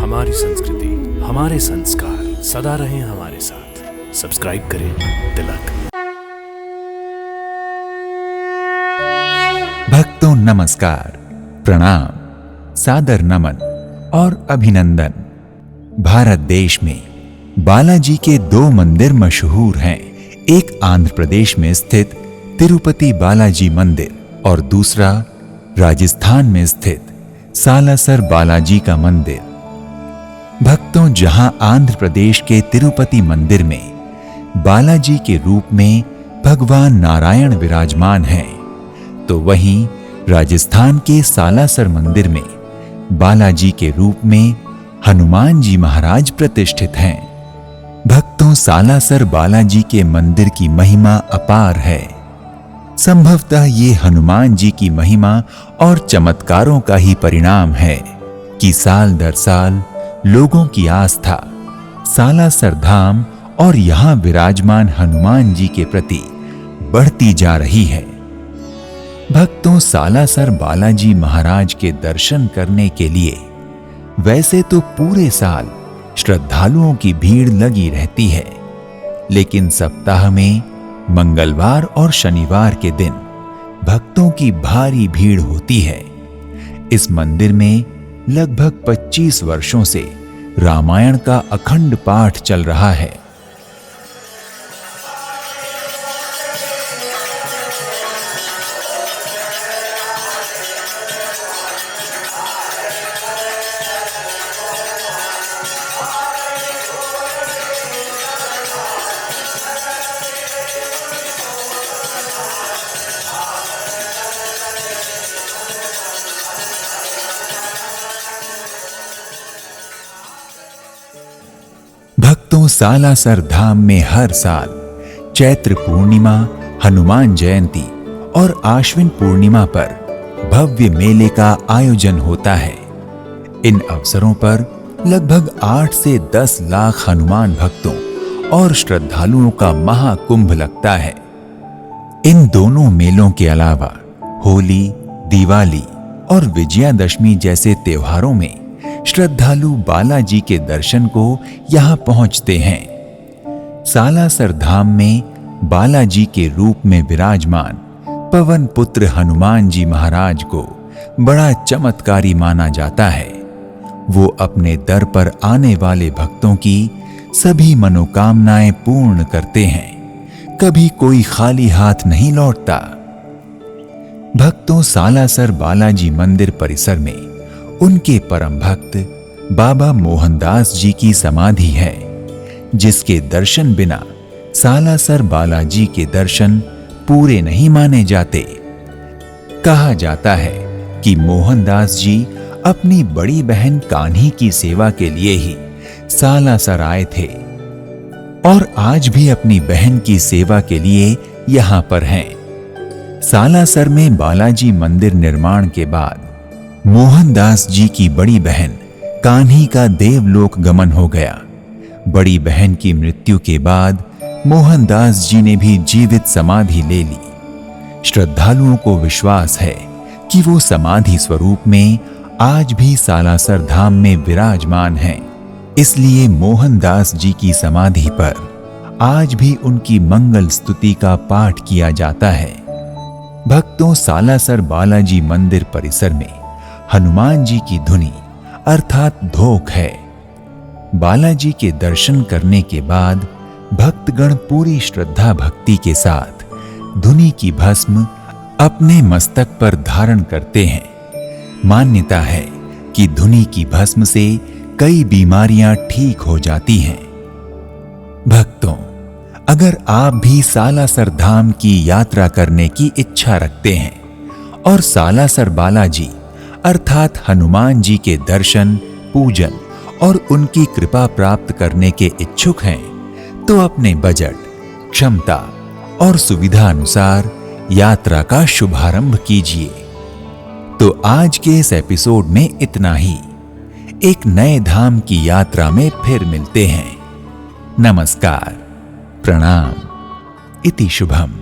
हमारी संस्कृति, हमारे संस्कार सदा रहें हमारे साथ। सब्सक्राइब करें तिलक। भक्तों नमस्कार, प्रणाम, सादर नमन और अभिनंदन। भारत देश में बालाजी के 2 मंदिर मशहूर हैं। एक आंध्र प्रदेश में स्थित तिरुपति बालाजी मंदिर और दूसरा राजस्थान में स्थित सालासर बालाजी का मंदिर। भक्तों, जहां आंध्र प्रदेश के तिरुपति मंदिर में बालाजी के रूप में भगवान नारायण विराजमान हैं, तो वहीं राजस्थान के सालासर मंदिर में बालाजी के रूप में हनुमान जी महाराज प्रतिष्ठित हैं। भक्तों, सालासर बालाजी के मंदिर की महिमा अपार है। संभवतः ये हनुमान जी की महिमा और चमत्कारों का ही परिणाम है कि साल दर साल लोगों की आस्था सालासर धाम और यहां विराजमान हनुमान जी के प्रति बढ़ती जा रही है। भक्तों, सालासर बालाजी महाराज के दर्शन करने के लिए वैसे तो पूरे साल श्रद्धालुओं की भीड़ लगी रहती है, लेकिन सप्ताह में मंगलवार और शनिवार के दिन भक्तों की भारी भीड़ होती है। इस मंदिर में लगभग 25 वर्षों से रामायण का अखंड पाठ चल रहा है। भक्तों, सालासर धाम में हर साल चैत्र पूर्णिमा, हनुमान जयंती और आश्विन पूर्णिमा पर भव्य मेले का आयोजन होता है। इन अवसरों पर लगभग 8 से 10 लाख हनुमान भक्तों और श्रद्धालुओं का महाकुंभ लगता है। इन दोनों मेलों के अलावा होली, दिवाली और विजयादशमी जैसे त्योहारों में श्रद्धालु बालाजी के दर्शन को यहां पहुंचते हैं। सालासर धाम में बालाजी के रूप में विराजमान पवन पुत्र हनुमान जी महाराज को बड़ा चमत्कारी माना जाता है। वो अपने दर पर आने वाले भक्तों की सभी मनोकामनाएं पूर्ण करते हैं। कभी कोई खाली हाथ नहीं लौटता। भक्तों, सालासर बालाजी मंदिर परिसर में उनके परम भक्त बाबा मोहनदास जी की समाधि है, जिसके दर्शन बिना सालासर बालाजी के दर्शन पूरे नहीं माने जाते। कहा जाता है कि मोहनदास जी अपनी बड़ी बहन कान्ही की सेवा के लिए ही सालासर आए थे और आज भी अपनी बहन की सेवा के लिए यहां पर हैं। सालासर में बालाजी मंदिर निर्माण के बाद मोहनदास जी की बड़ी बहन कान्ही का देवलोक गमन हो गया। बड़ी बहन की मृत्यु के बाद मोहनदास जी ने भी जीवित समाधि ले ली। श्रद्धालुओं को विश्वास है कि वो समाधि स्वरूप में आज भी सालासर धाम में विराजमान हैं। इसलिए मोहनदास जी की समाधि पर आज भी उनकी मंगल स्तुति का पाठ किया जाता है। भक्तों, सालासर बालाजी मंदिर परिसर में हनुमान जी की धुनी अर्थात धोक है। बालाजी के दर्शन करने के बाद भक्तगण पूरी श्रद्धा भक्ति के साथ धुनी की भस्म अपने मस्तक पर धारण करते हैं। मान्यता है कि धुनी की भस्म से कई बीमारियां ठीक हो जाती हैं। भक्तों, अगर आप भी सालासर धाम की यात्रा करने की इच्छा रखते हैं और सालासर बालाजी अर्थात हनुमान जी के दर्शन, पूजन और उनकी कृपा प्राप्त करने के इच्छुक हैं, तो अपने बजट, क्षमता और सुविधा अनुसार यात्रा का शुभारंभ कीजिए। तो आज के इस एपिसोड में इतना ही। एक नए धाम की यात्रा में फिर मिलते हैं। नमस्कार, प्रणाम, इति शुभम।